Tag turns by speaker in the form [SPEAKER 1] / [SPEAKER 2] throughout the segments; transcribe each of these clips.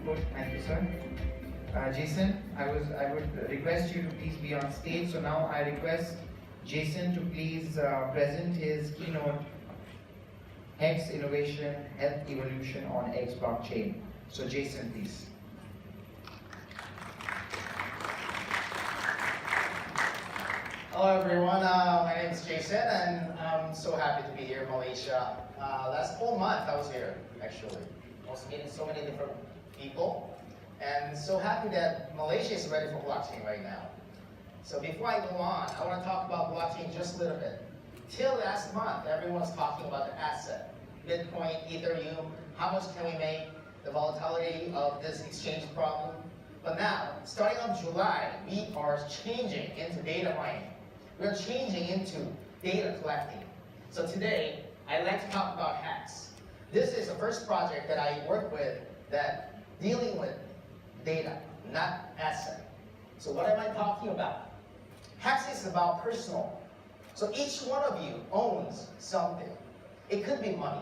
[SPEAKER 1] input. Thank you, sir. Jason, I would request you to please be on stage. So now I request Jason to please present his keynote, HEX Innovation Health Evolution on X.blockchain. So Jason, please.
[SPEAKER 2] Hello everyone, my name is Jason and I'm so happy to be here in Malaysia. Last whole month I was here actually. I was meeting so many different people and so happy that Malaysia is ready for blockchain right now. So before I go on, I want to talk about blockchain just a little bit. Till last month, everyone was talking about the asset, Bitcoin, Ethereum, how much can we make, the volatility of this exchange problem. But now, starting on July, we are changing into data mining. We're changing into data collecting. So today, I'd like to talk about HEX. This is the first project that I work with that dealing with data, not asset. So what am I talking about? HEX is about personal. So each one of you owns something. It could be money.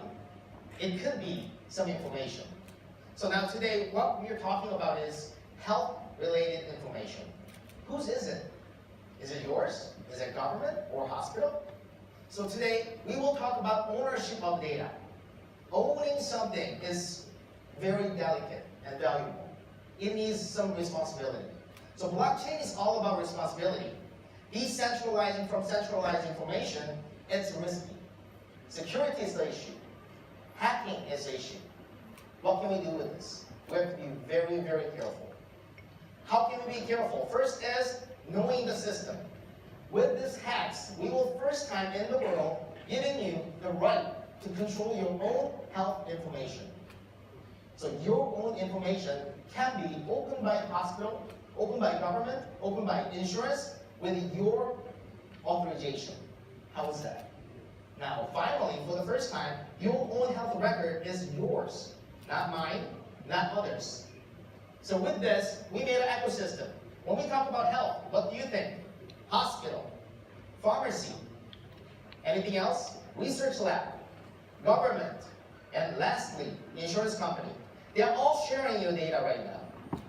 [SPEAKER 2] It could be some information. So now today, what we're talking about is health-related information. Whose is it? Is it yours? Is it government or hospital? So today, we will talk about ownership of data. Owning something is very delicate and valuable. It needs some responsibility. So blockchain is all about responsibility. Decentralizing from centralized information, it's risky. Security is the issue. Hacking is the issue. What can we do with this? We have to be very, very careful. How can we be careful? First is knowing the system. With this HEX, we will first time in the world giving you the right to control your own health information. So your own information can be opened by hospital, opened by government, opened by insurance with your authorization. How is that? Now, finally, for the first time, your own health record is yours, not mine, not others. So with this, we made an ecosystem. When we talk about health, what do you think? Hospital, pharmacy, anything else? Research lab, government, and lastly, insurance company. They are all sharing your data right now.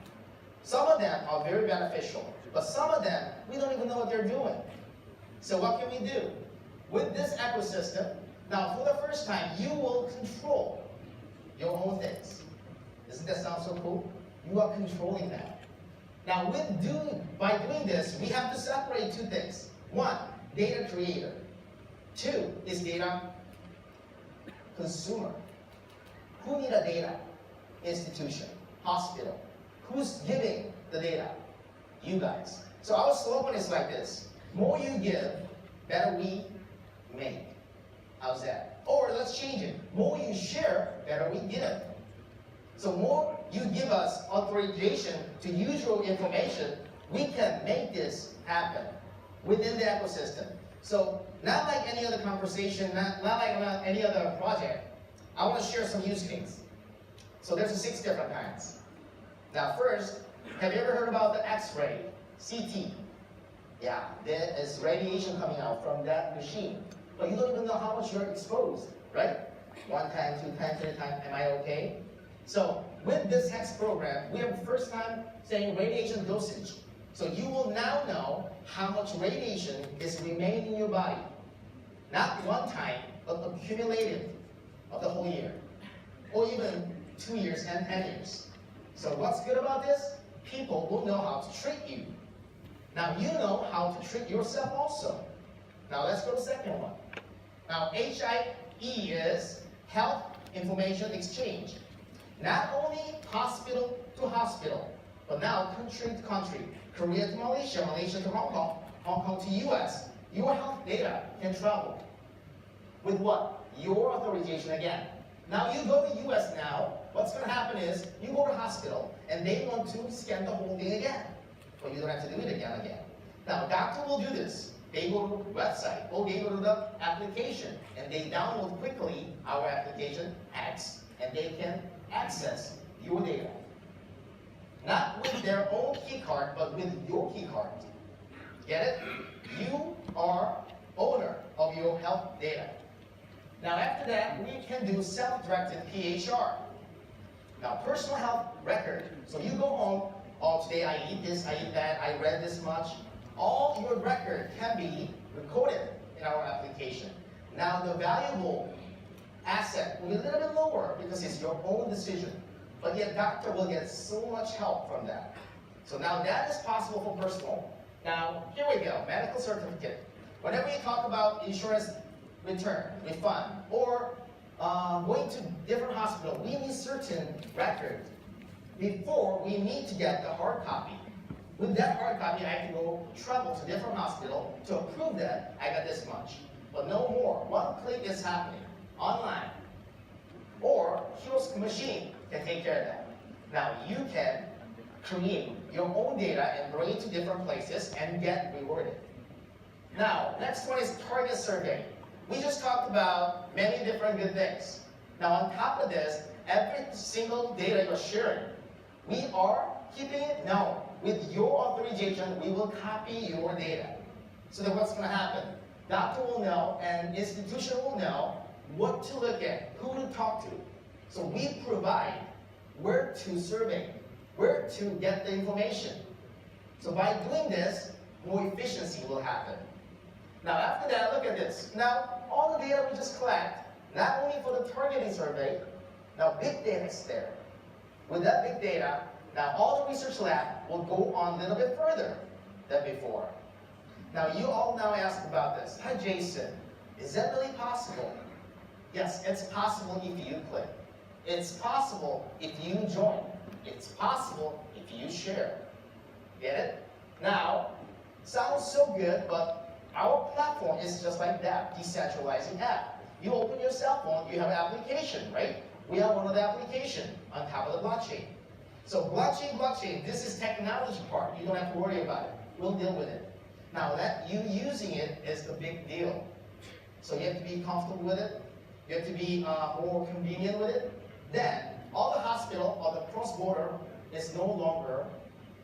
[SPEAKER 2] Some of them are very beneficial, but some of them, we don't even know what they're doing. So what can we do? With this ecosystem, now for the first time, you will control your own things. Doesn't that sound so cool? You are controlling that. Now, by doing this, we have to separate two things. One, data creator. Two is data consumer. Who need a data? Institution, hospital. Who's giving the data? You guys. So our slogan is like this. More you give, better we make. How's that? Or let's change it. More you share, better we give. So more you give us authorization to use your information, we can make this happen within the ecosystem. So not like any other conversation, not like any other project, I want to share some use case. So there's 6 different kinds. Now first, have you ever heard about the X-ray, CT? Yeah, there is radiation coming out from that machine. But you don't even know how much you're exposed, right? 1 time, 2 times, 3 times, am I okay? So with this HEX program, we have the first time saying radiation dosage. So you will now know how much radiation is remaining in your body. Not 1 time, but accumulated of the whole year. Or even 2 years and 10 years. So what's good about this? People will know how to treat you. Now you know how to treat yourself also. Now let's go to the second one. Now HIE is Health Information Exchange. Not only hospital to hospital, but now country to country. Korea to Malaysia, Malaysia to Hong Kong, Hong Kong to US. Your health data can travel. With what? Your authorization again. Now you go to US now, what's going to happen is, you go to hospital, and they want to scan the whole thing again. But you don't have to do it again. Now doctor will do this. They go to the website, or they go to the application, and they download quickly our application, HEX, and they can access your data. Not with their own key card, but with your key card. Get it? You are owner of your health data. Now after that, we can do self-directed PHR. Now, personal health record. So you go home, oh, today I eat this, I eat that, I read this much. All your record can be recorded in our application. Now, the valuable asset will be a little bit lower because it's your own decision. But yet, doctor will get so much help from that. So now that is possible for personal. Now, here we go, medical certificate. Whenever you talk about insurance return, refund, or going to different hospital, we need certain records before we need to get the hard copy. With that hard copy, I can go travel to different hospital to prove that I got this much. But no more. One click is happening online. Or kiosk machine can take care of that. Now you can create your own data and bring it to different places and get rewarded. Now, next one is target survey. We just talked about many different good things. Now on top of this, every single data you're sharing, we are keeping it now. With your authorization, we will copy your data. So that what's going to happen? Doctor will know and institution will know what to look at, who to talk to. So we provide where to survey, where to get the information. So by doing this, more efficiency will happen. Now after that, look at this. Now all the data we just collect, not only for the targeting survey, now big data is there. With that big data, now all the research lab will go on a little bit further than before. Now you all now ask about this. Hi Jason, is that really possible? Yes, it's possible if you click. It's possible if you join. It's possible if you share. Get it? Now, sounds so good, but our platform is just like that, decentralizing app. You open your cell phone, you have an application, right? We have one of the application on top of the blockchain. So blockchain, this is technology part. You don't have to worry about it. We'll deal with it. Now that you using it is the big deal. So you have to be comfortable with it. You have to be more convenient with it. Then all the hospital or the cross-border is no longer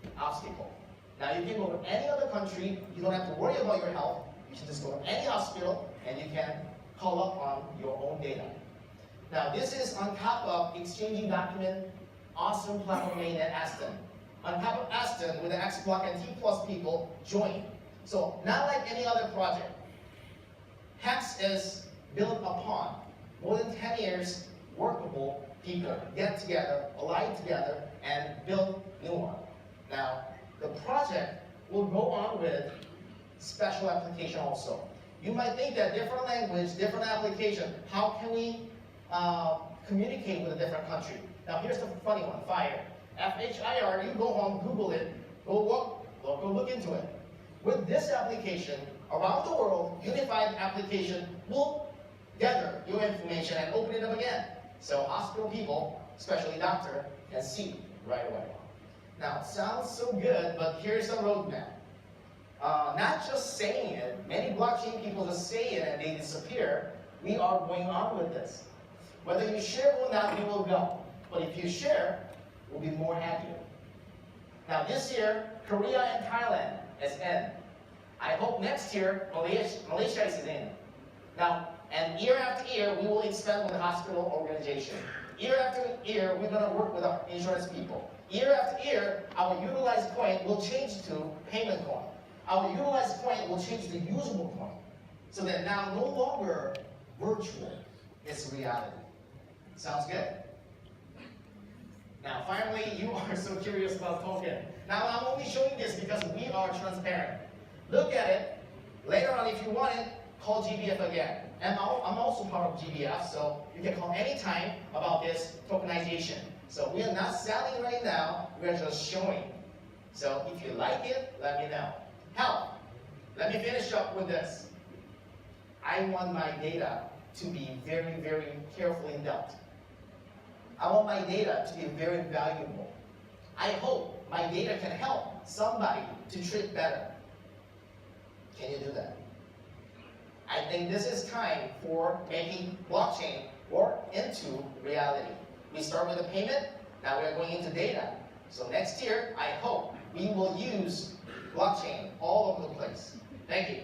[SPEAKER 2] an obstacle. Now you can go to any other country. You don't have to worry about your health. You should just go to any hospital and you can call up on your own data. Now this is on top of exchanging document, awesome platform made at Aston. On top of Aston, with the X.block and T+ people join. So not like any other project. HEX is built upon more than 10 years workable people get together, align together, and build new one. Now, the project will go on with special application also. You might think that different language, different application, how can we communicate with a different country? Now here's the funny one, FHIR. F-H-I-R, you go home, Google it, go look into it. With this application, around the world, unified application will gather your information and open it up again. So hospital people, especially doctor, can see right away. Now, it sounds so good, but here's the roadmap. Not just saying it, many blockchain people just say it and they disappear. We are going on with this. Whether you share or not, we will go. But if you share, we'll be more happier. Now this year, Korea and Thailand is in. I hope next year, Malaysia is in. Now, and year after year, we will expand with the hospital organization. Year after year, we're going to work with our insurance people. Year after year, our utilized coin will change to payment coin. Our utilized coin will change to usable coin. So that now no longer virtual, it's reality. Sounds good? Now finally, you are so curious about token. Now I'm only showing this because we are transparent. Look at it. Later on, if you want it, call GBF again. And I'm also part of GBF, so you can call anytime about this tokenization. So we are not selling right now, we are just showing. So if you like it, let me know. Hell, let me finish up with this. I want my data to be very, very carefully dealt. I want my data to be very valuable. I hope my data can help somebody to treat better. Can you do that? I think this is time for making blockchain work into reality. We start with a payment, now we are going into data. So next year, I hope we will use blockchain all over the place. Thank you.